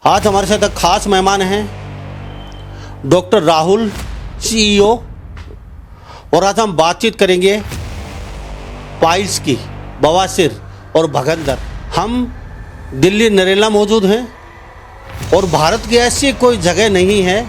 आज हमारे साथ एक खास मेहमान हैं डॉक्टर राहुल, सीईओ। और आज हम बातचीत करेंगे पाइल्स की, बवासीर और भगंदर। हम दिल्ली नरेला मौजूद हैं और भारत की ऐसी कोई जगह नहीं है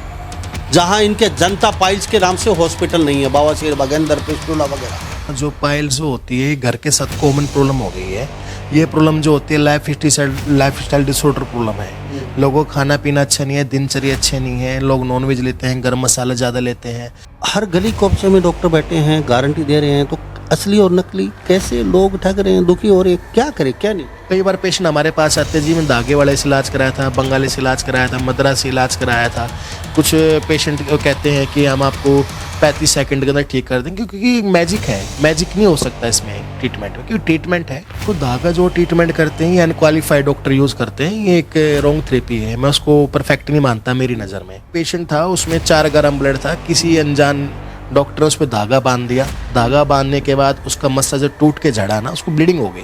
जहां इनके जनता पाइल्स के नाम से हॉस्पिटल नहीं है। बवासीर, भगंदर, फिस्टुला वगैरह जो पाइल्स होती है घर के साथ कॉमन प्रॉब्लम हो गई है। ये प्रॉब्लम जो होती है लाइफ स्टाइल डिसऑर्डर प्रॉब्लम है। लोगों को खाना पीना अच्छा नहीं है, दिनचर्या अच्छे नहीं है, लोग नॉनवेज लेते हैं, गरम मसाला ज़्यादा लेते हैं। हर गली कोपचे में डॉक्टर बैठे हैं, गारंटी दे रहे हैं, तो असली और नकली कैसे लोग ठग रहे हैं, दुखी हो रहे हैं, क्या करें क्या नहीं। कई बार पेशेंट हमारे पास आते हैं, जी मैं धागे वाले से इलाज कराया था, बंगाली से इलाज कराया था, मद्रास से इलाज कराया था। कुछ पेशेंट कहते हैं कि हम आपको 35 सेकंड के अंदर ठीक कर देंगे, क्योंकि मैजिक है। मैजिक नहीं हो सकता इसमें ट्रीटमेंट में, क्योंकि ट्रीटमेंट है। तो धागा जो ट्रीटमेंट करते हैं ये अनक्वालिफाइड डॉक्टर यूज़ करते हैं, ये एक रॉन्ग थेरेपी है। मैं उसको परफेक्ट नहीं मानता मेरी नज़र में। पेशेंट था, उसमें 4 ग्राम ब्लड था, किसी अनजान डॉक्टर ने उस पर धागा बांध दिया। धागा बांधने के बाद उसका मस्सा जो टूट के झड़ा ना, उसको ब्लीडिंग हो गई।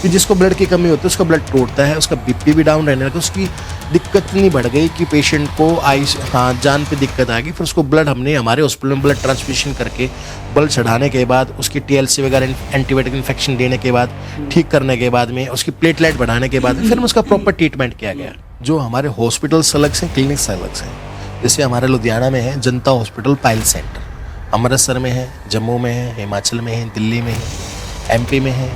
कि जिसको ब्लड की कमी होती है उसका ब्लड टूटता है, उसका बीपी भी डाउन रहने लगा। उसकी दिक्कत नहीं बढ़ गई कि पेशेंट को जान पे दिक्कत आ गई। फिर उसको ब्लड हमने हमारे हॉस्पिटल में ब्लड ट्रांसफ्यूशन करके ब्लड चढ़ाने के बाद, उसकी TLC वगैरह एंटीबायोटिक इन्फेक्शन देने के बाद, ठीक करने के बाद में, उसकी प्लेटलेट बढ़ाने के बाद फिर उसका प्रॉपर ट्रीटमेंट किया गया। जो हमारे हॉस्पिटल्स अलग से, क्लिनिक्स अलग से। जैसे हमारे लुधियाना में है जनता हॉस्पिटल पाइल सेंटर, अमृतसर में है, जम्मू में है, हिमाचल में है, दिल्ली में है, MP में है,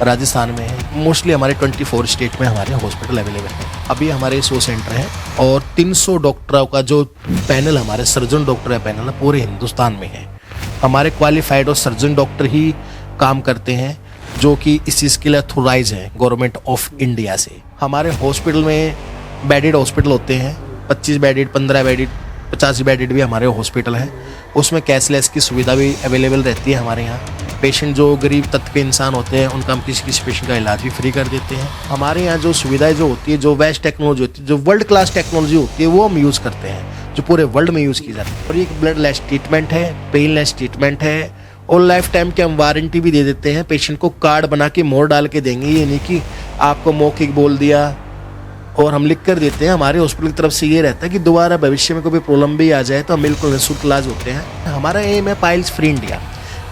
राजस्थान में है। मोस्टली हमारे 24 स्टेट में हमारे हॉस्पिटल अवेलेबल हैं। अभी हमारे 100 सेंटर हैं और 300 डॉक्टरों का जो पैनल, हमारे सर्जन डॉक्टर का पैनल है, पूरे हिंदुस्तान में है। हमारे क्वालिफाइड और सर्जन डॉक्टर ही काम करते हैं, जो कि इस चीज़ के लिए अथोराइज हैं गवर्नमेंट ऑफ इंडिया से। हमारे हॉस्पिटल में बेडेड हॉस्पिटल होते हैं, 25 बेडेड, 15 बेडेड, 50 बेडेड भी हमारे हॉस्पिटल है। उसमें कैशलेस की सुविधा भी अवेलेबल रहती है हमारे यहाँ। पेशेंट जो गरीब तबके के इंसान होते हैं उनका हम किसी पेशेंट का इलाज भी फ्री कर देते हैं। हमारे यहाँ जो सुविधाएं जो होती है, जो बेस्ट टेक्नोलॉजी होती है, जो वर्ल्ड क्लास टेक्नोलॉजी होती है, वो हम यूज़ करते हैं, जो पूरे वर्ल्ड में यूज़ की जाती है। और ये ब्लड लेस ट्रीटमेंट है, पेनलेस ट्रीटमेंट है, और लाइफ टाइम की हम वारंटी भी दे देते हैं। पेशेंट को कार्ड बना के मोहर डाल के देंगे, ये नहीं कि आपको मौखिक बोल दिया, और हम लिख कर देते हैं। हमारे हॉस्पिटल की तरफ से ये रहता है कि दोबारा भविष्य में कोई प्रॉब्लम भी आ जाए तो हम बिल्कुल निःशुल्क इलाज होते हैं। हमारा एम है पाइल्स फ्री इंडिया।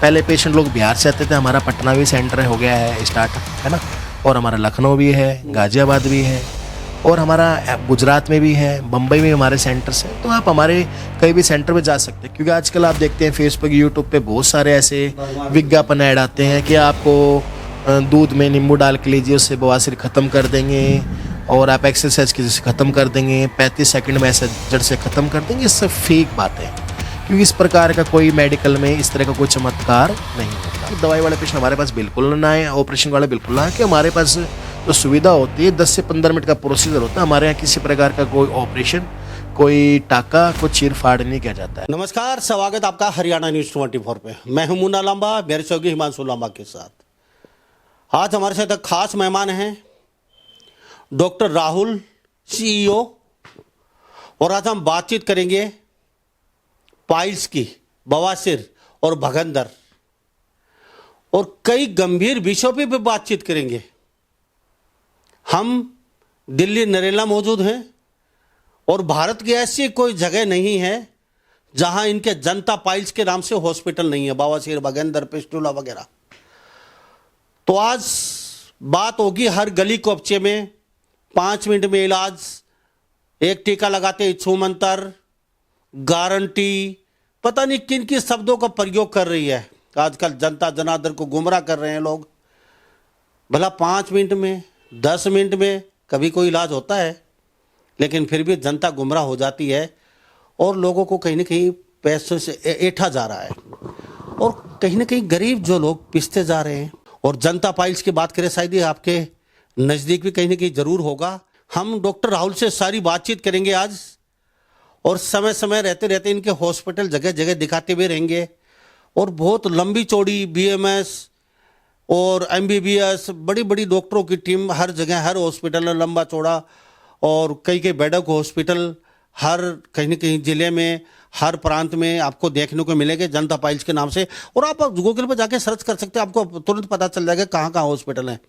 पहले पेशेंट लोग बिहार से आते थे, हमारा पटना भी सेंटर हो गया है स्टार्ट, है ना, और हमारा लखनऊ भी है, गाजियाबाद भी है, और हमारा गुजरात में भी है, बम्बई में हमारे सेंटर्स हैं। तो आप हमारे कहीं भी सेंटर में जा सकते हैं, क्योंकि आजकल आप देखते हैं फेसबुक, यूट्यूब पे बहुत सारे ऐसे विज्ञापन ऐड आते हैं कि आपको दूध में नींबू डाल के लीजिए, उससे बवासीर ख़त्म कर देंगे, और आप एक्सरसाइज की से ख़त्म कर देंगे, 35 सेकंड में ऐसे जड़ से ख़त्म कर देंगे। ये सब फेक बात है, क्योंकि इस प्रकार का कोई मेडिकल में इस तरह का कोई चमत्कार नहीं होता। दवाई वाले पेशेंट हमारे पास बिल्कुल ना आए, ऑपरेशन वाले बिल्कुल ना आए, कि हमारे पास जो सुविधा होती है 10 से 15 मिनट का प्रोसीजर होता है। हमारे यहाँ किसी प्रकार का कोई ऑपरेशन, कोई टाका, कोई चीर फाड़ नहीं किया जाता है। नमस्कार, स्वागत आपका हरियाणा न्यूज़ 24 पे। मैं हूं मुन्ना लांबा, मेरे सहयोगी हिमांशु लांबा के साथ। आज हमारे साथ एक खास मेहमान हैं डॉक्टर राहुल, सीईओ। और आज हम बातचीत करेंगे पाइल्स की, बवासीर और भगंदर, और कई गंभीर विषयों पे भी बातचीत करेंगे। हम दिल्ली नरेला मौजूद हैं और भारत की ऐसी कोई जगह नहीं है जहां इनके जनता पाइल्स के नाम से हॉस्पिटल नहीं है, बवासीर, भगंदर, फिस्टुला वगैरह। तो आज बात होगी हर गली कोपचे में 5 मिनट में इलाज, एक टीका लगाते ही छूमंतर, गारंटी, पता नहीं किन किन शब्दों का प्रयोग कर रही है आजकल। जनता जनार्दन को गुमराह कर रहे हैं लोग। भला 5 मिनट में, 10 मिनट में कभी कोई इलाज होता है, लेकिन फिर भी जनता गुमराह हो जाती है और लोगों को कहीं ना कहीं पैसों से ऐंठा जा रहा है, और कहीं ना कहीं गरीब जो लोग पिसते जा रहे हैं। और जनता पाइल्स की बात करें, शायद ये आपके नज़दीक भी कहीं ना कहीं ज़रूर होगा। हम डॉक्टर राहुल से सारी बातचीत करेंगे आज, और समय समय रहते रहते इनके हॉस्पिटल जगह जगह दिखाते हुए रहेंगे। और बहुत लंबी चौड़ी BMS और MBBS बड़ी बड़ी डॉक्टरों की टीम हर जगह, हर हॉस्पिटल में लंबा चौड़ा, और कई कई बेडों को हॉस्पिटल हर कहीं न कहीं जिले में, हर प्रांत में आपको देखने को मिलेंगे जनता पाइल्स के नाम से। और आप गूगल पर जाके सर्च कर सकते हैं, आपको तुरंत पता चल जाएगा कहाँ कहाँ हॉस्पिटल हैं।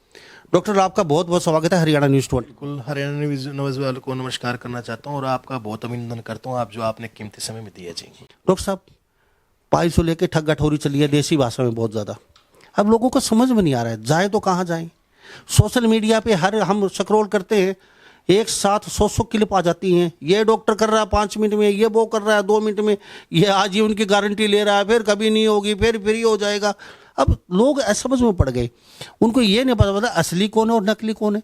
डॉक्टर आपका बहुत बहुत स्वागत है हरियाणा न्यूज़ 20। बिल्कुल, हरियाणा न्यूज़ वालों को नमस्कार करना चाहता हूँ और आपका बहुत अभिनंदन करता हूँ, आप जो आपने कीमती समय में दिया जी। डॉक्टर साहब, पाइल्स को लेकर ठग गठोरी चली है देसी भाषा में बहुत ज़्यादा। अब लोगों को समझ में नहीं आ रहा है, जाए तो कहाँ जाएं। सोशल मीडिया पे हर हम स्क्रॉल करते हैं, एक साथ 100 क्लिप आ जाती हैं। ये डॉक्टर कर रहा है 5 मिनट में, ये वो कर रहा है 2 मिनट में, ये आज ही उनकी गारंटी ले रहा है, फिर कभी नहीं होगी, फिर फ्री हो जाएगा। अब लोग असमझ में पड़ गए, उनको ये नहीं पता असली कौन है और नकली कौन है।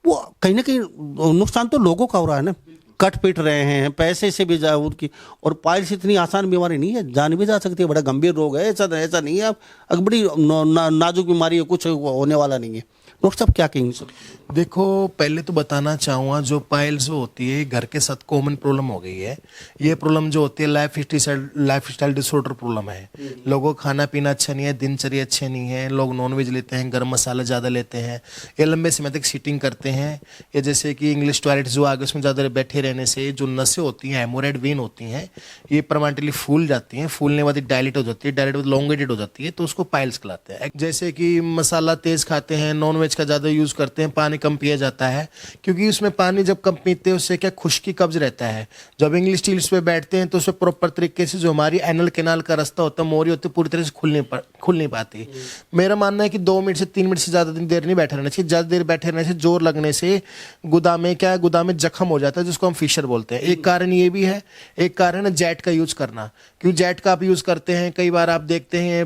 वो कहीं ना कहीं नुकसान तो लोगों का हो रहा है ना, कट पिट रहे हैं, पैसे से भी जा उनकी। और पाइल्स इतनी आसान बीमारी नहीं है, जान भी जा सकती है, बड़ा गंभीर रोग है, ऐसा नहीं है। अब बड़ी नाजुक बीमारी है, कुछ होने वाला नहीं है। डॉक्टर साहब क्या कहेंगे सर? देखो, पहले तो बताना चाहूँगा, जो पाइल्स जो होती है घर के साथ कॉमन प्रॉब्लम हो गई है। ये प्रॉब्लम जो होती है लाइफ स्टाइल डिसऑर्डर प्रॉब्लम है। लोगों का खाना पीना अच्छा नहीं है, दिनचर्या अच्छे नहीं है, लोग नॉनवेज लेते हैं, गर्म मसाला ज़्यादा लेते हैं, ये लंबे समय तक सीटिंग करते हैं, या जैसे कि इंग्लिश टॉयलेट जो आगे उसमें ज़्यादा बैठे रहने से जो नसें होती हैं, हेमोरेड वेन होती हैं, ये परमानेंटली फूल जाती हैं। फूलने के बाद डायलेट हो जाती है, डायलेट बाद लॉन्गेटेड हो जाती है, तो उसको पाइल्स कहलाते हैं। जैसे कि मसाला तेज़ खाते हैं, नॉनवेज का ज़्यादा यूज़ करते हैं, पानी कम पिया जाता है, क्योंकि उसमें पानी जब कम पीते हैं उससे क्या खुश्की कब्ज रहता है। जब इंग्लिश स्टील्स पे बैठते हैं तो उसमें प्रॉपर तरीके से जो हमारी एनल कैनाल का रास्ता होता है, मोरी होती है, पूरी तरह से खुल नहीं पाती। मेरा मानना है कि 2 मिनट से 3 मिनट से ज़्यादा देर नहीं बैठे रहना चाहिए। ज़्यादा देर बैठे रहने से जोर लगने से गुदा में जख्म हो जाता है, जिसको हम फिशर बोलते हैं। एक कारण ये भी है, एक कारण है जेट का यूज़ करना, क्योंकि जेट का आप यूज़ करते हैं, कई बार आप देखते हैं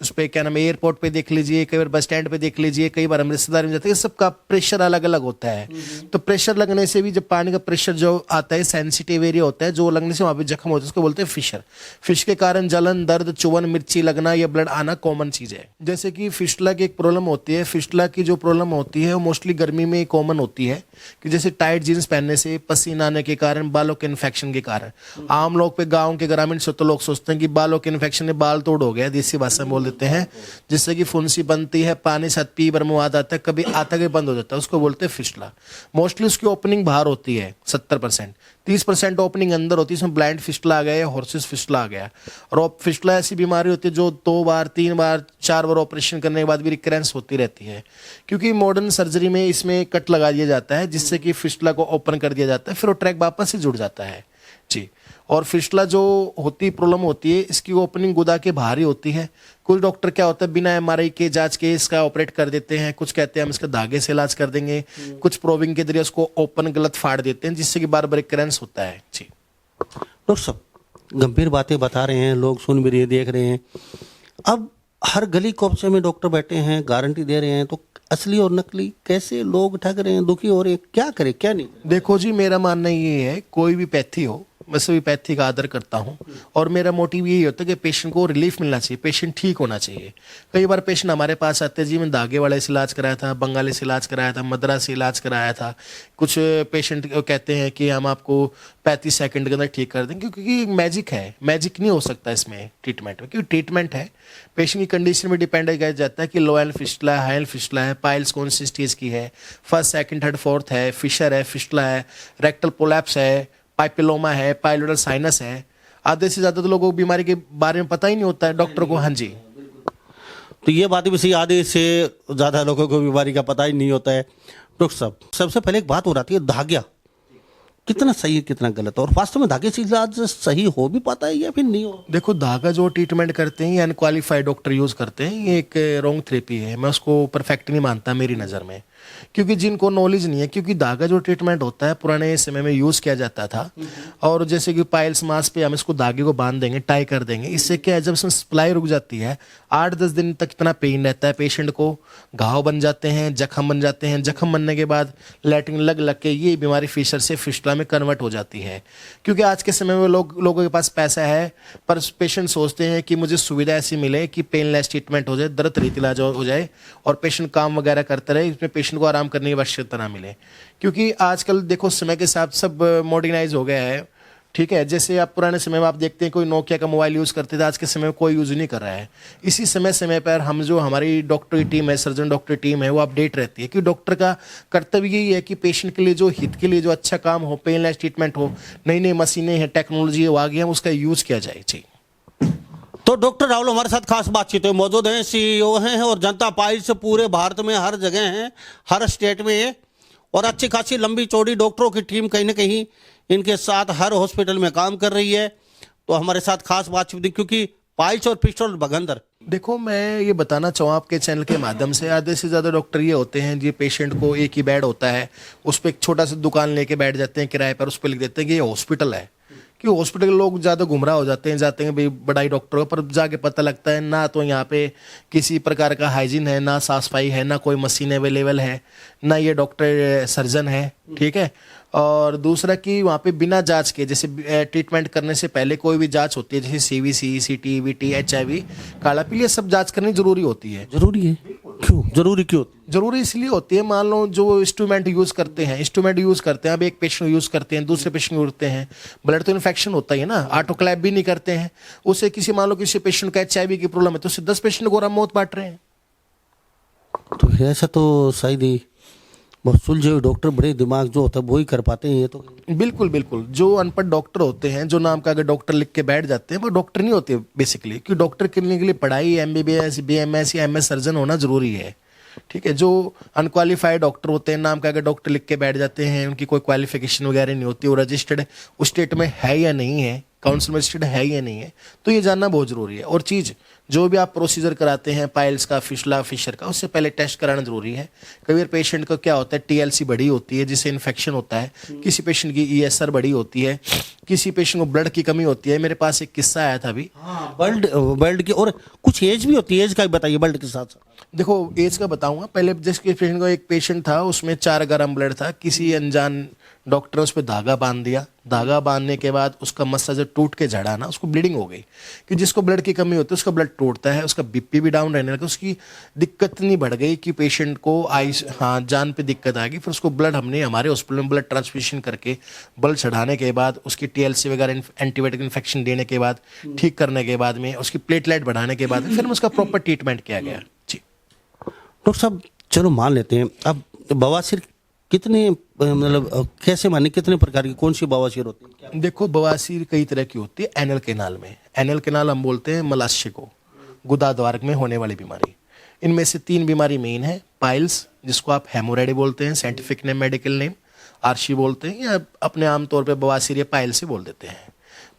उस पर क्या नाम है, एयरपोर्ट पे देख लीजिए, कई बार बस स्टैंड पे देख लीजिए, कई बार हम रिश्तेदारी में जाते हैं, सबका प्रेशर अलग अलग होता है। तो प्रेशर लगने से भी जब पानी का प्रेशर जो आता है, सेंसिटिव एरिया होता है, जो लगने से वहाँ पे जख्म होता है, उसको बोलते हैं फिशर। फिश के कारण जलन, दर्द, चुभन, मिर्ची लगना या ब्लड आना कॉमन चीज़ है। जैसे कि फिस्टुला की एक प्रॉब्लम होती है, फिस्टुला की जो प्रॉब्लम होती है वो मोस्टली गर्मी में कॉमन होती है, कि जैसे टाइट जीन्स पहनने से, पसीना आने के कारण, बालों के इन्फेक्शन के कारण। आम लोग पे, गाँव के ग्रामीण से तो लोग सोचते हैं कि बालों के इन्फेक्शन में बाल तोड़ हो गया, देसी भाषा में बोल देते हैं, जिससे कि फुंसी बनती है, पानी साथ पी बर्मुआद आता है, कभी आता के बंद हो जाता है, उसको बोलते हैं फिस्टुला। मोस्टली उसकी ओपनिंग बाहर होती है 70%, 30% ओपनिंग अंदर होती है, इसमें ब्लाइंड फिस्टुला आ गया या हॉर्सिस फिस्टुला आ गया। और फिस्टुला ऐसी बीमारी होती है जो 2 बार 3 बार 4 बार ऑपरेशन करने के बाद भी रिकरेंस होती रहती है, क्योंकि मॉडर्न सर्जरी में इसमें कट लगा दिया जाता है, जिससे कि फिस्टुला को ओपन कर दिया जाता है, फिर वो ट्रैक वापस से जुड़ जाता है जी। और फिस्टुला जो होती प्रॉब्लम होती है, इसकी ओपनिंग गुदा के बाहर ही होती है। कुछ डॉक्टर क्या होता है, बिना एमआरआई के जांच के इसका ऑपरेट कर देते हैं, कुछ कहते हैं हम इसका धागे से इलाज कर देंगे, कुछ प्रोबिंग के जरिए उसको ओपन गलत फाड़ देते हैं, जिससे कि बार बार रिकरेंस होता है जी। डॉक्टर साहब, गंभीर बातें बता रहे हैं, लोग सुन भी रहे, देख रहे हैं। अब हर गली कोपचे में डॉक्टर बैठे हैं, गारंटी दे रहे हैं, तो असली और नकली कैसे लोग ठग रहे हैं, दुखी हो रहे हैं, क्या करें क्या नहीं? देखो जी, मेरा मानना ये है, कोई भी पैथी हो, मैं सभी पैथी का आदर करता हूँ, और मेरा मोटिव यही होता है कि पेशेंट को रिलीफ मिलना चाहिए, पेशेंट ठीक होना चाहिए। कई बार पेशेंट हमारे पास आते हैं, जी मैं धागे वाले से इलाज कराया था, बंगाली से इलाज कराया था, मद्रास से इलाज कराया था। कुछ पेशेंट कहते हैं कि हम आपको 35 सेकंड के अंदर ठीक कर देंगे, क्योंकि मैजिक है, मैजिक नहीं हो सकता इसमें ट्रीटमेंट में, क्योंकि ट्रीटमेंट है, पेशेंट की कंडीशन में डिपेंड किया जाता है कि low L fistula, high L fistula है, पाइल्स कौन सी स्टेज की है, फर्स्ट सेकंड थर्ड फोर्थ है, फिशर है, फिस्टुला है, रेक्टल प्रोलैप्स है, पाइपिलोमा है, पाइलोडल साइनस है। आधे से ज़्यादा तो लोगों को बीमारी के बारे में पता ही नहीं होता है डॉक्टर को। हाँ जी, तो ये बात भी सही, आधे से ज़्यादा लोगों को बीमारी का पता ही नहीं होता है। डॉक्टर साहब, सबसे पहले एक बात हो जाती है, धागा कितना सही है कितना गलत है, और वास्तव में धागे से इलाज सही हो भी पाता है या फिर नहीं हो? देखो, धागा जो ट्रीटमेंट करते हैं ये अनक्वालिफाइड डॉक्टर यूज़ करते हैं, ये एक रॉन्ग थेरेपी है, मैं उसको परफेक्ट नहीं मानता मेरी नज़र में, क्योंकि जिनको नॉलेज नहीं है। क्योंकि धागा जो ट्रीटमेंट होता है पुराने समय में यूज़ किया जाता था, और जैसे कि पाइल्स मास पे हम इसको धागे को बांध देंगे, टाई कर देंगे, इससे क्या है, जब इसमें सप्लाई रुक जाती है 8-10 दिन तक इतना पेन रहता है पेशेंट को, घाव बन जाते हैं, जख्म बन जाते हैं, जख्म बनने के बाद लैट्रिन लग के ये बीमारी फिशर से फिस्टुला में कन्वर्ट हो जाती है। क्योंकि आज के समय में लोगों के पास पैसा है, पर पेशेंट सोचते हैं कि मुझे सुविधा ऐसी मिले कि पेनलेस ट्रीटमेंट हो जाए, दर्द रहित इलाज हो जाए, और पेशेंट काम वगैरह करते रहे, इसमें पेशेंट को आराम करने की आवश्यकता ना मिले। क्योंकि आजकल देखो समय के साथ सब मॉडर्नाइज हो गया है, ठीक है, जैसे आप पुराने समय में आप देखते हैं कोई नोकिया का मोबाइल यूज़ करते थे, आज के समय में कोई यूज़ नहीं कर रहा है। इसी समय समय पर हम जो हमारी डॉक्टर की टीम है, सर्जन डॉक्टर टीम है, वो अपडेट रहती है कि डॉक्टर का कर्तव्य यही है कि पेशेंट के लिए जो हित के लिए जो अच्छा काम हो, पेनलेस ट्रीटमेंट हो, नई नई मशीनें हैं, टेक्नोलॉजी वो आ गई है, उसका यूज़ किया जाए। जी, तो डॉक्टर राहुल हमारे साथ खास बातचीत में मौजूद हैं, सीईओ हैं और जनता पार्टी से पूरे भारत में हर जगह हैं, हर स्टेट में है और अच्छी खासी लंबी चौड़ी डॉक्टरों की टीम कहीं ना कहीं इनके साथ हर हॉस्पिटल में काम कर रही है। तो हमारे साथ खास बातचीत, क्योंकि पाइल्स और पिस्टल बगंदर। देखो मैं ये बताना चाहूँ आपके चैनल के माध्यम से, आधे से ज़्यादा डॉक्टर ये होते हैं जी, पेशेंट को एक ही बेड होता है, उस पर एक छोटा सा दुकान लेके बैठ जाते हैं किराए पर, उस पर लिख देते हैं कि ये हॉस्पिटल है। कि हॉस्पिटल के लोग ज़्यादा गुमराह हो जाते हैं, जाते हैं भाई बड़ा ही डॉक्टर हो, पर जाके पता लगता है ना तो यहाँ पे किसी प्रकार का हाइजीन है, ना साफ सफाई है, ना कोई मशीन अवेलेबल है, ना ये डॉक्टर सर्जन है। ठीक है, और दूसरा कि वहाँ पे बिना जांच के, जैसे ट्रीटमेंट करने से पहले कोई भी जांच होती है, जैसे सीवीसी, सीटी, वीटी, HIV, काला पीली, ये सब जांच करनी जरूरी होती है। जरूरी है? क्यों जरूरी, क्यों जरूरी इसलिए होती है, मान लो जो इंस्ट्रूमेंट यूज करते हैं, अब एक पेशेंट यूज करते हैं, दूसरे पेशेंट करते हैं, ब्लड तो इन्फेक्शन होता ही है ना, ऑटोक्लैव भी नहीं करते हैं, उससे किसी मान लो किसी पेशेंट का HIV की प्रॉब्लम है तो उससे 10 पेशेंट को मौत बांट रहे हैं। तो ऐसा तो शायद ही बहुत सुलझे हुए डॉक्टर, बड़े दिमाग जो होता है वो ही कर पाते हैं ये तो। बिल्कुल बिल्कुल, जो अनपढ़ डॉक्टर होते हैं, जो नाम का अगर डॉक्टर लिख के बैठ जाते हैं, वो डॉक्टर नहीं होते बेसिकली। क्योंकि डॉक्टर करने के लिए पढ़ाई MBBS, BMS या MS सर्जन होना जरूरी है। ठीक है, जो अनक्वालिफाइड डॉक्टर होते हैं, नाम का अगर डॉक्टर लिख के बैठ जाते हैं, उनकी कोई क्वालिफिकेशन वगैरह नहीं होती, वो रजिस्टर्ड उस स्टेट में है या नहीं है, काउंसिल में रजिस्टर्ड है या नहीं है, तो ये जानना बहुत जरूरी है। और चीज़ जो भी आप प्रोसीजर कराते हैं पाइल्स का, फिशला, फिशर का, उससे पहले टेस्ट कराना जरूरी है। कई बार पेशेंट को क्या होता है, TLC बड़ी होती है जिससे इन्फेक्शन होता है, किसी पेशेंट की ESR बड़ी होती है, किसी पेशेंट को ब्लड की कमी होती है। मेरे पास एक किस्सा आया था अभी। हाँ, ब्लड की, और कुछ एज भी होती है, एज का भी बताइए ब्लड के साथ साथ। देखो एज का बताऊंगा पहले। जिसके पेशेंट को, एक पेशेंट था उसमें 4 ग्राम ब्लड था, किसी अनजान डॉक्टर ने उस पर धागा बांध दिया। धागा बांधने के बाद उसका मस्सा जब टूट के झड़ा ना, उसको ब्लीडिंग हो गई। कि जिसको ब्लड की कमी होती है उसका ब्लड टूटता है, उसका BP भी डाउन रहने लगा, उसकी दिक्कत इतनी बढ़ गई कि पेशेंट को जान पे दिक्कत आ गई। फिर उसको ब्लड हमने हमारे हॉस्पिटल में ब्लड ट्रांसफ्यूशन करके ब्लड चढ़ाने के बाद, उसकी TLC वगैरह एंटीबायोटिक इन्फेक्शन देने के बाद, ठीक करने के बाद में, उसकी प्लेटलेट बढ़ाने के बाद फिर उसका प्रॉपर ट्रीटमेंट किया गया। जी डॉक्टर साहब, चलो मान लेते हैं, अब बवासीर कितने, मतलब कैसे माने, कितने प्रकार की, कौन सी बवासीर होती है? क्या? देखो बवासीर कई तरह की होती है। एनल केनाल में, एनल केनाल हम बोलते हैं मलाशय को, गुदाद्वार में होने वाली बीमारी। इनमें से 3 बीमारी मेन है। पाइल्स, जिसको आप हेमोरेडी बोलते हैं, साइंटिफिक नेम, मेडिकल नेम आरशी बोलते हैं, या अपने आम तौर पे बवासीर या पाइल से बोल देते हैं।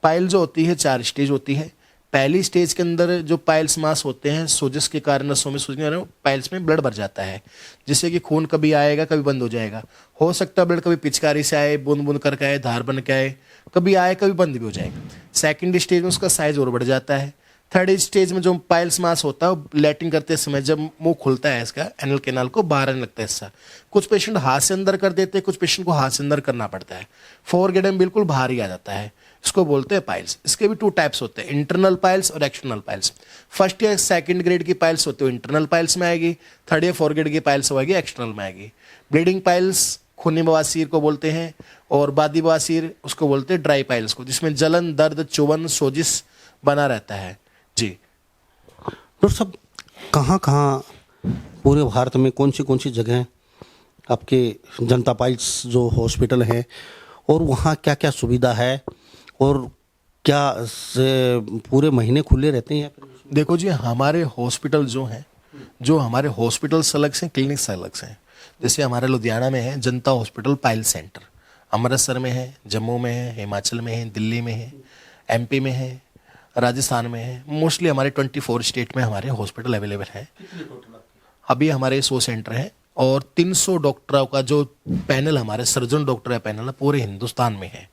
पाइल जो होती है 4 स्टेज होती है। पहली स्टेज के अंदर जो पाइल्स मास होते हैं, सोजस के कारण नसों में सूजने वाले पाइल्स में ब्लड भर जाता है, जिससे कि खून कभी आएगा कभी बंद हो जाएगा। हो सकता है ब्लड कभी पिचकारी से आए, बूंद बूंद करके आए, धार बन के आए, कभी आए कभी बंद भी हो जाएगा। सेकंड स्टेज में उसका साइज और बढ़ जाता है। थर्ड स्टेज में जो पाइल्स मास होता है, लैटिन करते समय जब मुंह खुलता है इसका, एनल केनाल को बाहर आने लगता है हिस्सा। कुछ पेशेंट हाथ से अंदर कर देते हैं, कुछ पेशेंट को हाथ से अंदर करना पड़ता है। फोरगेड में बिल्कुल बाहर ही आ जाता है, इसको बोलते हैं पाइल्स। इसके भी 2 टाइप्स होते हैं, इंटरनल पाइल्स और एक्सटर्नल पाइल्स। फर्स्ट या सेकंड ग्रेड की पाइल्स होती है इंटरनल पाइल्स में आएगी, थर्ड या फोर्थ ग्रेड की पाइल्स होगी एक्सटर्नल में आएगी। ब्लीडिंग पाइल्स खूनी बवासीर को बोलते हैं, और बादी बवासीर उसको बोलते हैं ड्राई पाइल्स को, जिसमें जलन, दर्द, चुभन, सोजिश बना रहता है। जी डॉक्टर साहब, कहाँ कहाँ पूरे भारत में कौन सी जगह आपके जनता पाइल्स जो हॉस्पिटल हैं, और वहाँ क्या क्या सुविधा है, और क्या से पूरे महीने खुले रहते हैं? देखो जी, हमारे हॉस्पिटल जो हैं, जो हमारे हॉस्पिटल्स अलग से, क्लिनिक्स अलग से हैं। जैसे हमारे लुधियाना में है जनता हॉस्पिटल पाइल सेंटर, अमृतसर में है, जम्मू में है, हिमाचल में है, दिल्ली में है, MP में है, राजस्थान में है। मोस्टली हमारे 24 स्टेट में हमारे हॉस्पिटल अवेलेबल है। अभी हमारे 100 सेंटर हैं, और 300 डॉक्टरों का जो पैनल, हमारे सर्जन डॉक्टर का पैनल है, पूरे हिंदुस्तान में है।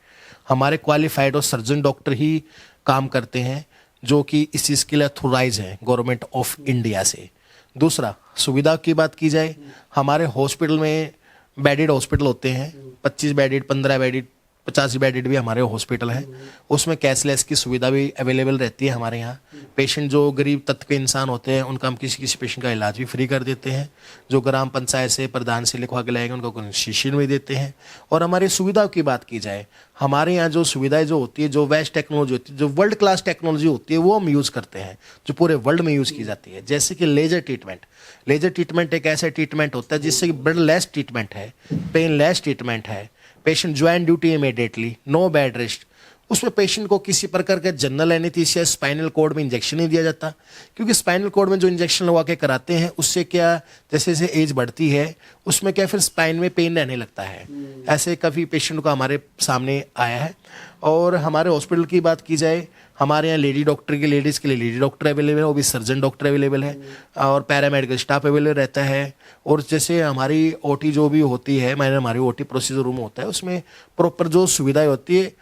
हमारे क्वालिफाइड और सर्जन डॉक्टर ही काम करते हैं, जो कि इस चीज़ के लिए अथोराइज है गवर्नमेंट ऑफ इंडिया से। दूसरा, सुविधा की बात की जाए, हमारे हॉस्पिटल में बेडेड हॉस्पिटल होते हैं, 25 बेडेड, 15 बेडेड, 50 बेडेड भी हमारे हॉस्पिटल है, उसमें कैशलेस की सुविधा भी अवेलेबल रहती है हमारे यहाँ। पेशेंट जो गरीब तत्व के इंसान होते हैं उनका हम किसी किसी पेशेंट का इलाज भी फ्री कर देते हैं। जो ग्राम पंचायत से प्रधान से लिखवा के लाएंगे उनको कंसेशन भी देते हैं। और हमारी सुविधाओं की बात की जाए, हमारे यहाँ जो सुविधाएं जो होती है, जो बेस्ट टेक्नोलॉजी होती है, जो वर्ल्ड क्लास टेक्नोलॉजी होती है, वो हम यूज़ करते हैं, जो पूरे वर्ल्ड में यूज़ की जाती है। जैसे कि लेजर ट्रीटमेंट। लेजर ट्रीटमेंट एक ऐसा ट्रीटमेंट होता है जिससे कि ब्लड लेस ट्रीटमेंट है, पेन लेस ट्रीटमेंट है, patient join duty immediately, no bed rest. उसमें पेशेंट को किसी प्रकार का जनरल एनेस्थीसिया स्पाइनल कॉर्ड में इंजेक्शन नहीं दिया जाता, क्योंकि स्पाइनल कॉर्ड में जो इंजेक्शन लगवा के कराते हैं उससे क्या, जैसे जैसे एज बढ़ती है उसमें क्या फिर स्पाइन में पेन रहने लगता है। ऐसे काफ़ी पेशेंट को हमारे सामने आया है। और हमारे हॉस्पिटल की बात की जाए, हमारे यहाँ लेडी डॉक्टर के, लेडीज़ के लिए लेडी डॉक्टर अवेलेबल है, वो भी सर्जन डॉक्टर अवेलेबल है, और पैरामेडिकल स्टाफ अवेलेबल रहता है। और जैसे हमारी ओटी जो भी होती है, मैंने हमारी ओटी प्रोसीजर रूम होता है, उसमें प्रॉपर जो सुविधाएं होती है,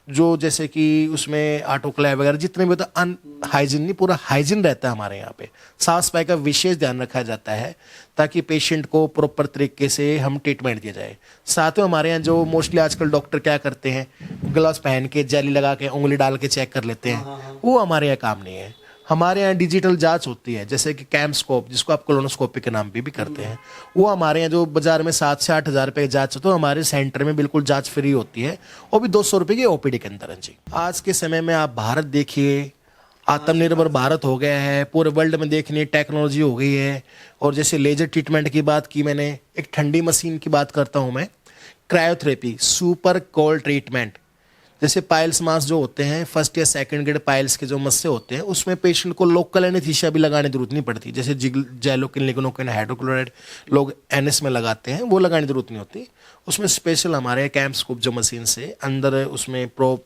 जो जैसे कि उसमें ऑटोक्लेव वगैरह जितने भी होता है, हाइजीन नहीं, पूरा हाइजीन रहता है हमारे यहाँ पे। साफ सफाई का विशेष ध्यान रखा जाता है ताकि पेशेंट को प्रॉपर तरीके से हम ट्रीटमेंट दिया जाए। साथ में हमारे यहाँ जो मोस्टली आजकल डॉक्टर क्या करते हैं, ग्लव्स पहन के जेली लगा के उंगली डाल के चेक कर लेते हैं, वो हमारे यहाँ काम नहीं है। हमारे यहाँ डिजिटल जांच होती है, जैसे कि कैम्पस्कोप, जिसको आप कोलोनोस्कोपी के नाम पे भी करते हैं, वो हमारे यहाँ जो बाजार में 7 से 8 हज़ार रुपये की जाँच, तो हमारे सेंटर में बिल्कुल जांच फ्री होती है, वो भी 200 रुपये की ओपीडी के अंदर है जी। आज के समय में आप भारत देखिए, आत्मनिर्भर भारत हो गया है, पूरे वर्ल्ड में देखने टेक्नोलॉजी हो गई है। और जैसे लेजर ट्रीटमेंट की बात की मैंने, एक ठंडी मशीन की बात करता हूँ मैं, क्रायोथेरेपी, सुपर कोल्ड ट्रीटमेंट। जैसे पाइल्स मास जो होते हैं, फर्स्ट या सेकंड ग्रेड पाइल्स के जो मस्से होते हैं, उसमें पेशेंट को लोकल एनेस्थीसिया भी लगाने की जरूरत नहीं पड़ती। जैसे जैलोकिन, लिग्नोकिन, हाइड्रोक्लोराइड लोग एनएस में लगाते हैं, वो लगाने की जरूरत नहीं होती। उसमें स्पेशल हमारे कैम्पस्कोप जो मशीन से अंदर उसमें प्रोब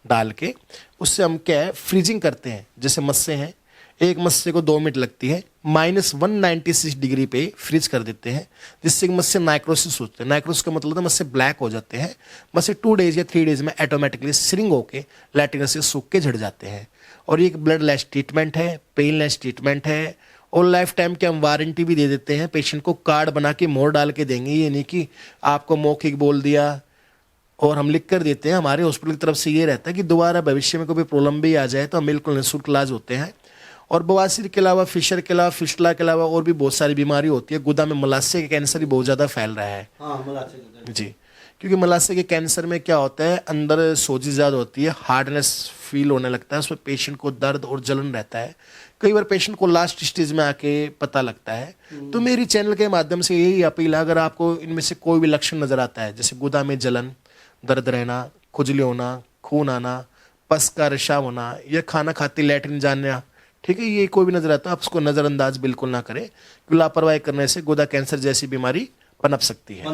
डाल के उससे हम क्या है फ्रीजिंग करते हैं। जैसे मस्से हैं, एक मस्से को 2 मिनट लगती है, -196 डिग्री पे फ्रीज कर देते हैं, जिससे कि मस्से नाइक्रोसिस होते हैं। नाइक्रोसिस का मतलब है मस्से ब्लैक हो जाते हैं। मस्से 2 डेज या 3 डेज में ऑटोमेटिकली श्रिंक होके लैटिनस से सूख के झड़ जाते हैं। और ये एक ब्लड लेस ट्रीटमेंट है, पेन लेस ट्रीटमेंट है, और लाइफ टाइम की हम वारंटी भी दे देते हैं। पेशेंट को कार्ड बना के मोहर डाल के देंगे, ये नहीं कि आपको मौखिक बोल दिया और हम लिख कर देते हैं। हमारे हॉस्पिटल की तरफ से ये रहता है कि दोबारा भविष्य में कोई प्रॉब्लम भी आ जाए तो हम बिल्कुल निःशुल्क इलाज होते हैं। और बवासीर के अलावा, फिशर के अलावा, फिस्टुला के अलावा और भी बहुत सारी बीमारी होती है। गुदा में मलाशय के कैंसर भी बहुत ज़्यादा फैल रहा है जी, क्योंकि मलाशय के कैंसर में क्या होता है, अंदर सोजिश ज़्यादा होती है, हार्डनेस फील होने लगता है, उसमें पेशेंट को दर्द और जलन रहता है। कई बार पेशेंट को लास्ट स्टेज में आके पता लगता है। तो मेरी चैनल के माध्यम से यही अपील है, अगर आपको इनमें से कोई भी लक्षण नज़र आता है, जैसे गुदा में जलन, दर्द रहना, खुजली होना, खून आना, पस का रिसाव होना, या खाना खाते लैट्रिन जाना, ठीक है, ये कोई भी नजर आता है, आप उसको नज़रअंदाज बिल्कुल ना करें, क्योंकि लापरवाही करने से गुदा कैंसर जैसी बीमारी पनप सकती है।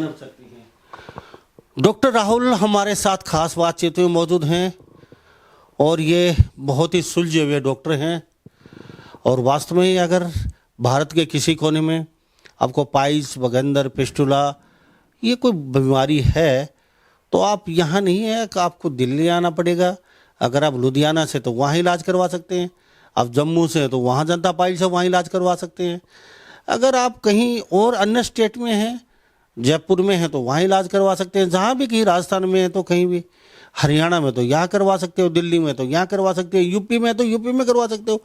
डॉक्टर राहुल हमारे साथ खास बातचीत में मौजूद हैं, और ये बहुत ही सुलझे हुए डॉक्टर हैं। और वास्तव में ही अगर भारत के किसी कोने में आपको पाइल्स, बगंदर, फिस्टुला, ये कोई बीमारी है तो आप यहाँ नहीं है कि आपको दिल्ली आना पड़ेगा। अगर आप लुधियाना से तो वहाँ इलाज करवा सकते हैं, आप जम्मू से तो वहाँ जनता पाइल्स है, वहाँ इलाज करवा सकते हैं। अगर आप कहीं और अन्य स्टेट में हैं, जयपुर में हैं तो वहाँ इलाज करवा सकते हैं, जहाँ भी कहीं राजस्थान में है तो कहीं भी, हरियाणा में तो यहाँ करवा सकते हो, दिल्ली में तो यहाँ करवा सकते हो, यूपी में तो यूपी में करवा सकते हो।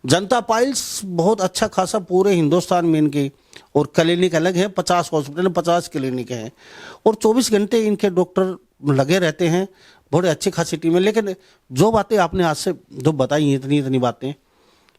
जनता पाइल्स बहुत अच्छा खासा पूरे हिंदुस्तान में इनकी, और क्लिनिक अलग है, 50 हॉस्पिटल, 50 क्लिनिक हैं, और 24 घंटे इनके डॉक्टर लगे रहते हैं, बड़े अच्छी खासी टीम है। लेकिन जो बातें आपने आज से जो बताई हैं, इतनी बातें,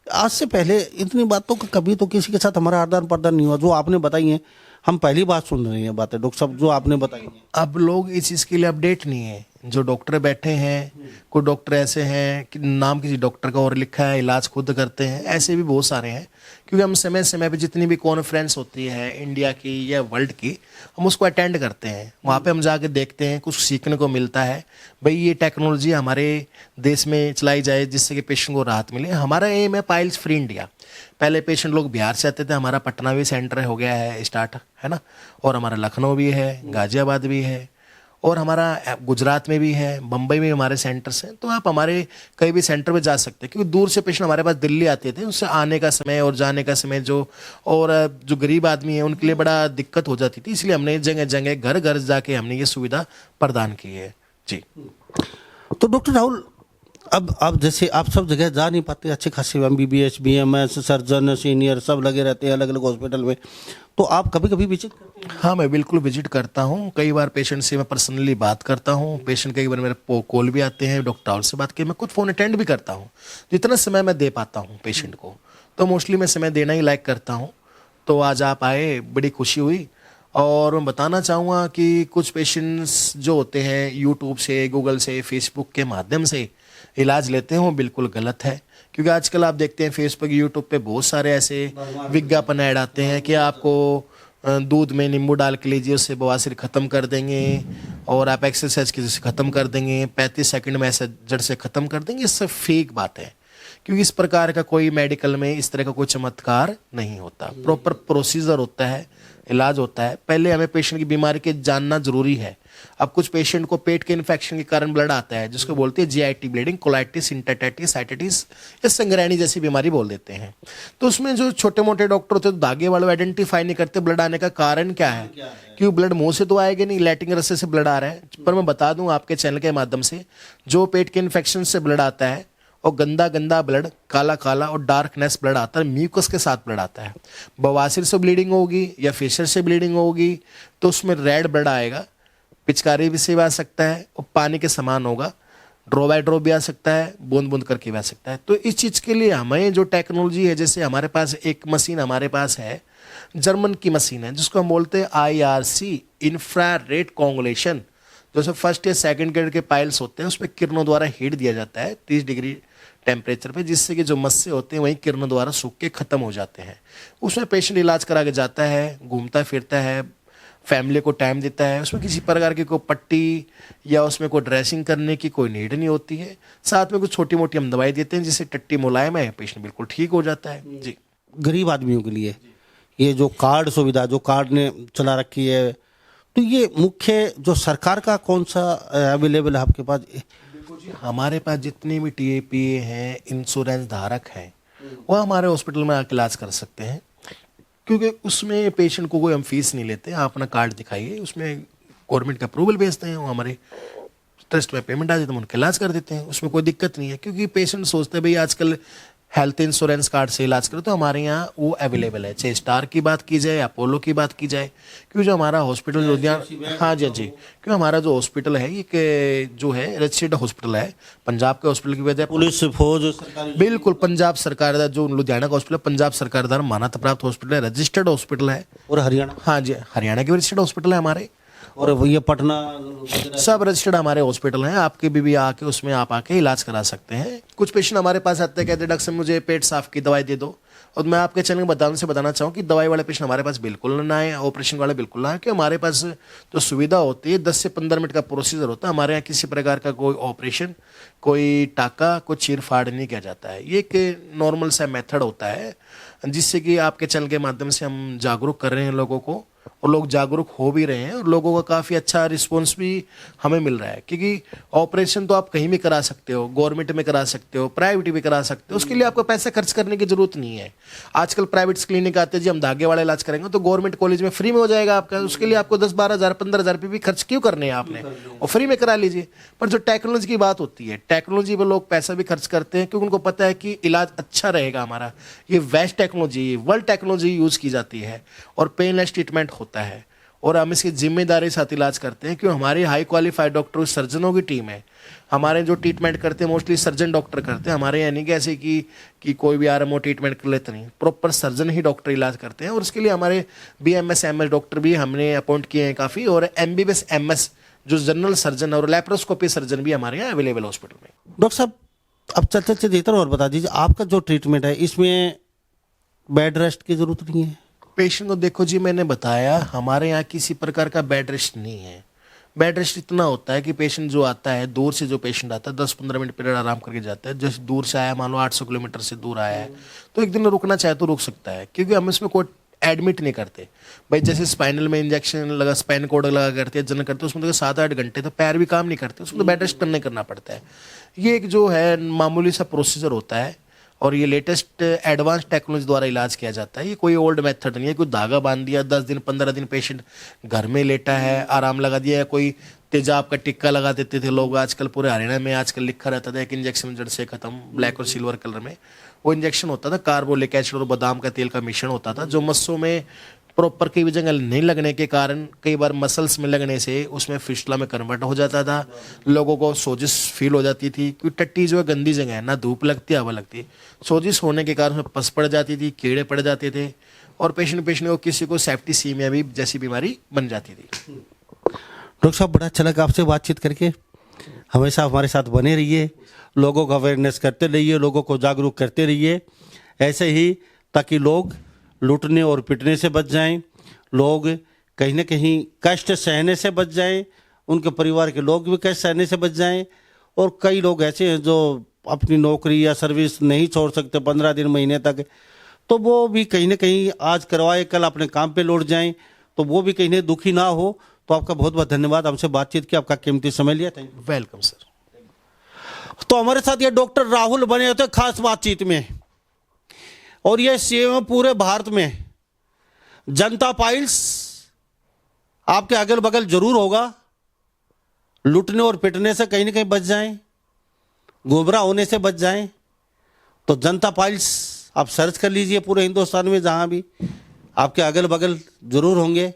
आज से पहले इतनी बातों का कभी तो किसी के साथ हमारा आदान प्रदान नहीं हुआ। जो आपने बताई हैं, हम पहली बात सुन रहे हैं बातें डॉक्टर साहब, जो आपने बताई हैं। अब लोग इस चीज़ के लिए अपडेट नहीं है। जो डॉक्टर बैठे हैं, कोई डॉक्टर ऐसे हैं कि नाम किसी डॉक्टर का और लिखा है, इलाज खुद करते हैं, ऐसे भी बहुत सारे हैं। क्योंकि हम समय समय पे जितनी भी कॉन्फ्रेंस होती है इंडिया की या वर्ल्ड की, हम उसको अटेंड करते हैं। वहाँ पे हम जाके देखते हैं, कुछ सीखने को मिलता है। भाई ये टेक्नोलॉजी हमारे देश में चलाई जाए जिससे कि पेशेंट को राहत मिले। हमारा एम है पाइल्स फ्री इंडिया। पहले पेशेंट लोग बिहार से आते थे, हमारा पटना भी सेंटर हो गया है स्टार्ट, है ना, और हमारा लखनऊ भी है, गाजियाबाद भी है, और हमारा गुजरात में भी है, मुंबई में हमारे सेंटर्स हैं। तो आप हमारे कहीं भी सेंटर में जा सकते हैं, क्योंकि दूर से पेशेंट हमारे पास दिल्ली आते थे, उससे आने का समय और जाने का समय जो गरीब आदमी है उनके लिए बड़ा दिक्कत हो जाती थी। इसलिए हमने जगह जगह घर घर जाके हमने ये सुविधा प्रदान की है जी। तो डॉक्टर राहुल, अब जैसे आप सब जगह जा नहीं पाते, अच्छे खासे MBBS BMS सर्जन सीनियर सब लगे रहते हैं अलग अलग हॉस्पिटल में, तो आप कभी कभी विजिट करते हैं? हाँ, मैं बिल्कुल विजिट करता हूँ। कई बार पेशेंट से मैं पर्सनली बात करता हूँ। पेशेंट कई बार मेरे कॉल भी आते हैं, डॉक्टर राहुल से बात की, मैं खुद फ़ोन अटेंड भी करता हूँ। जितना समय मैं दे पाता हूँ पेशेंट को, तो मोस्टली मैं समय देना ही लाइक करता हूँ। तो आज आप आए, बड़ी खुशी हुई। और मैं बताना चाहूँगा कि कुछ पेशेंट्स जो होते हैं यूट्यूब से, गूगल से, फेसबुक के माध्यम से इलाज लेते हैं, वो बिल्कुल गलत है। क्योंकि आजकल आप देखते हैं फेसबुक, यूट्यूब पे बहुत सारे ऐसे विज्ञापन ऐड आते हैं कि आपको दूध में नींबू डाल के लीजिए, उससे बवासीर ख़त्म कर देंगे, और आप एक्सरसाइज की से ख़त्म कर देंगे, 35 सेकंड में ऐसे जड़ से ख़त्म कर देंगे। ये सब फेक बात है, क्योंकि इस प्रकार का कोई मेडिकल में इस तरह का कोई चमत्कार नहीं होता। प्रॉपर प्रोसीजर होता है, इलाज होता है। पहले हमें पेशेंट की बीमारी के जानना जरूरी है। अब कुछ पेशेंट को पेट के इन्फेक्शन के कारण ब्लड आता है, जिसको बोलते हैं GIT ब्लीडिंग, कोलाइटिस, इंटरटाइटिस, साइटिटिस या संग्रहणी जैसी बीमारी बोल देते हैं। तो उसमें जो छोटे मोटे डॉक्टर होते हैं तो धागे वाले आइडेंटिफाई नहीं करते ब्लड आने का कारण क्या है, क्योंकि ब्लड मुंह से तो आएगा नहीं, लैटिन रस्ते से ब्लड आ रहा है। पर मैं बता दूं आपके चैनल के माध्यम से, जो पेट के इन्फेक्शन से ब्लड आता है और गंदा गंदा ब्लड, काला काला और डार्कनेस ब्लड आता है, म्यूकस के साथ ब्लड आता है। बवासीर से ब्लीडिंग होगी या फिशर से ब्लीडिंग होगी तो उसमें रेड ब्लड आएगा, पिचकारी भी से भी आ सकता है, और पानी के समान होगा, ड्रॉ बाय ड्रॉ भी आ सकता है, बूंद बूंद करके भी आ सकता है। तो इस चीज़ के लिए हमें जो टेक्नोलॉजी है, जैसे हमारे पास एक मशीन हमारे पास है, जर्मन की मशीन है, जिसको हम बोलते हैं IRC, इंफ्रारेड कोंगुलेशन। जैसे फर्स्ट या सेकंड ग्रेड के पाइल्स होते हैं, उस पर किरणों द्वारा हीट दिया जाता है 30 डिग्री टेम्परेचर पे, जिससे कि जो मस्से होते हैं वहीं किरणों द्वारा सूख के खत्म हो जाते हैं। उसमें पेशेंट इलाज करा के जाता है, घूमता फिरता है, फैमिली को टाइम देता है। उसमें किसी प्रकार की कोई पट्टी या उसमें कोई ड्रेसिंग करने की कोई नीड नहीं होती है। साथ में कुछ छोटी मोटी हम दवाई देते हैं, जिससे टट्टी मुलायम है, पेशेंट बिल्कुल ठीक हो जाता है। जी। गरीब आदमियों के लिए ये जो कार्ड सुविधा जो कार्ड ने चला रखी है, तो ये मुख्य जो सरकार का कौन सा अवेलेबल है आपके पास? देखो जी, हमारे पास जितने भी TAPA हैं, इंश्योरेंस धारक हैं, वो हमारे हॉस्पिटल में आके इलाज कर सकते हैं, क्योंकि उसमें पेशेंट को कोई हम फीस नहीं लेते। आप अपना कार्ड दिखाइए, उसमें गवर्नमेंट का अप्रूवल भेजते हैं, वो हमारे ट्रस्ट में पेमेंट आ जाती है, तो हम उनका इलाज कर देते हैं। उसमें कोई दिक्कत नहीं है, क्योंकि पेशेंट सोचते हैं भाई आजकल हेल्थ इंश्योरेंस कार्ड से इलाज करो, तो हमारे यहाँ वो अवेलेबल है। चाहे स्टार की बात की जाए, अपोलो की बात की जाए, क्योंकि जो हमारा हॉस्पिटल लुधियाना, हाँ जी जी, क्योंकि हमारा जो हॉस्पिटल है ये जो है रजिस्टर्ड हॉस्पिटल है, पंजाब के हॉस्पिटल की वजह, पुलिस फौज बिल्कुल पंजाब सरकार का जो लुधियाना का हॉस्पिटल है, पंजाब सरकार द्वारा मान्यता प्राप्त हॉस्पिटल है, रजिस्टर्ड हॉस्पिटल है। और हरियाणा, हाँ जी, हरियाणा के रजिस्टर्ड हॉस्पिटल है हमारे, और ये पटना सब रजिस्टर्ड हमारे हॉस्पिटल हैं। आपके भी आके उसमें आप आके इलाज करा सकते हैं। कुछ पेशेंट हमारे पास आते हैं, कहते हैं डॉक्टर साहब मुझे पेट साफ की दवाई दे दो, और मैं आपके चैनल में बताना चाहूँ कि दवाई वाले पेशेंट हमारे पास बिल्कुल ना आए, ऑपरेशन वाले बिल्कुल ना आए, कि हमारे पास जो सुविधा होती है 10 से 15 मिनट का प्रोसीजर होता है। हमारे यहाँ किसी प्रकार का कोई ऑपरेशन, कोई टाका, कोई चीर फाड़ नहीं किया जाता है। ये एक नॉर्मल सा मेथड होता है, जिससे कि आपके चैनल के माध्यम से हम जागरूक कर रहे हैं लोगों को, और लोग जागरूक हो भी रहे हैं, और लोगों का काफ़ी अच्छा रिस्पॉन्स भी हमें मिल रहा है। क्योंकि ऑपरेशन तो आप कहीं भी करा सकते हो, गवर्नमेंट में करा सकते हो, प्राइवेट भी करा सकते हो, उसके लिए आपको पैसा खर्च करने की जरूरत नहीं है। आजकल प्राइवेट क्लिनिक आते हैं जी, हम धागे वाला इलाज करेंगे तो गवर्नमेंट कॉलेज में फ्री में हो जाएगा आपका, उसके लिए आपको 10-12 हज़ार 15 हज़ार रुपये भी खर्च क्यों करने हैं आपने, और फ्री में करा लीजिए। पर जो टेक्नोलॉजी की बात होती है, टेक्नोलॉजी पर लोग पैसा भी खर्च करते हैं, क्योंकि उनको पता है कि इलाज अच्छा रहेगा हमारा। ये west technology, world technology use की जाती है, और पेनलेस ट्रीटमेंट होता है, और हम इसकी जिम्मेदारी साथ इलाज करते हैं, क्योंकि हमारी हाई क्वालिफाइड डॉक्टर सर्जनों की टीम है। हमारे जो ट्रीटमेंट करते हैं मोस्टली सर्जन डॉक्टर करते हैं हमारे, यानी कि ऐसे कि कोई भी RMO ट्रीटमेंट कर लेते नहीं, प्रॉपर सर्जन ही डॉक्टर इलाज करते हैं। और उसके लिए हमारे BMS MS डॉक्टर भी हमने अपॉइंट किए हैं काफ़ी, और MBBS MS जो जनरल सर्जन और लैप्रोस्कोपी सर्जन भी हमारे यहाँ अवेलेबल हॉस्पिटल में। डॉक्टर साहब, अब चलते देता और बता दीजिए, आपका जो ट्रीटमेंट है इसमें बेड रेस्ट की जरूरत नहीं है? पेशेंट को देखो जी, मैंने बताया हमारे यहाँ किसी प्रकार का बेड रेस्ट नहीं है। बेड रेस्ट इतना होता है कि पेशेंट जो आता है, दूर से जो पेशेंट आता है 10-15 मिनट पीरियड आराम करके जाता है। जैसे दूर से आया, मान लो 800 किलोमीटर से दूर आया है, तो एक दिन रुकना चाहे तो रुक सकता है, क्योंकि हम इसमें कोई एडमिट नहीं करते भाई। जैसे स्पाइनल में इंजेक्शन लगा, स्पाइन कोड लगा करते हैं, जन करते हैं, उसमें तो 7-8 घंटे तो पैर भी काम नहीं करते, उसमें तो बेड रेस्ट करना पड़ता है। ये एक जो है मामूली सा प्रोसीजर होता है, और ये लेटेस्ट एडवांस टेक्नोलॉजी द्वारा इलाज किया जाता है। ये कोई ओल्ड मेथड नहीं है, कोई धागा बांध दिया 10 दिन 15 दिन पेशेंट घर में लेटा है, आराम लगा दिया, या कोई तेजाब का टिक्का लगा देते थे लोग। आजकल पूरे हरियाणा में आजकल लिखा रहता था एक इंजेक्शन जड़ से खत्म, ब्लैक और सिल्वर कलर में वो इंजेक्शन होता था। कार्बोलिक एसिड और बादाम का तेल का मिश्रण होता था, जो मस्सों में प्रॉपर कई भी जगह नहीं लगने के कारण कई बार मसल्स में लगने से उसमें फिस्टुला में कन्वर्ट हो जाता था। लोगों को सोजिश फील हो जाती थी, क्योंकि टट्टी जो है गंदी जगह है, ना धूप लगती है हवा लगती है। सोजिश होने के कारण उसमें पस पड़ जाती थी, कीड़े पड़ जाते थे, और पेशेंट को किसी को सेप्टिसीमिया भी जैसी बीमारी बन जाती थी। डॉक्टर साहब, बड़ा अच्छा लगा आपसे बातचीत करके। हमेशा हमारे साथ बने रहिए, लोगों को अवेयरनेस करते रहिए, लोगों को जागरूक करते रहिए ऐसे ही, ताकि लोग लूटने और पिटने से बच जाएं, लोग कहीं ना कहीं कष्ट सहने से बच जाएं, उनके परिवार के लोग भी कष्ट सहने से बच जाएं। और कई लोग ऐसे हैं जो अपनी नौकरी या सर्विस नहीं छोड़ सकते 15 दिन महीने तक, तो वो भी कहीं ना कहीं आज करवाए कल अपने काम पे लौट जाएं, तो वो भी कहीं दुखी ना हो। तो आपका बहुत बहुत धन्यवाद, हमसे बातचीत की, आपका कीमती समय लिया। Thank you. Welcome sir. तो हमारे साथ ये डॉक्टर राहुल बने होते खास बातचीत में, और ये सीएम पूरे भारत में जनता पाइल्स आपके अगल बगल जरूर होगा। लूटने और पिटने से कहीं ना कहीं बच जाएं, गुमराह होने से बच जाएं, तो जनता पाइल्स आप सर्च कर लीजिए पूरे हिंदुस्तान में, जहां भी आपके अगल बगल जरूर होंगे।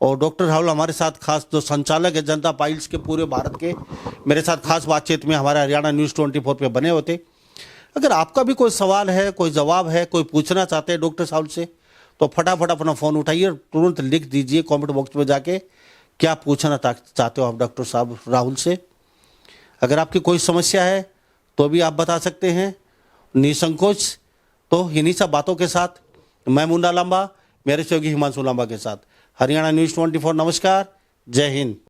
और डॉक्टर राहुल हमारे साथ खास जो संचालक है जनता पाइल्स के पूरे भारत के, मेरे साथ खास बातचीत में हमारे हरियाणा न्यूज़ 24 पे बने होते। अगर आपका भी कोई सवाल है, कोई जवाब है, कोई पूछना चाहते हैं डॉक्टर साहब से, तो फटाफट अपना फ़ोन उठाइए, तुरंत लिख दीजिए कमेंट बॉक्स में जाके क्या पूछना चाहते हो आप डॉक्टर साहब राहुल से। अगर आपकी कोई समस्या है तो भी आप बता सकते हैं निसंकोच। तो इन्हीं सब बातों के साथ मैं मुन्ना लांबा, मेरे सहयोगी हिमांशु लांबा के साथ हरियाणा न्यूज़ 24, नमस्कार, जय हिंद।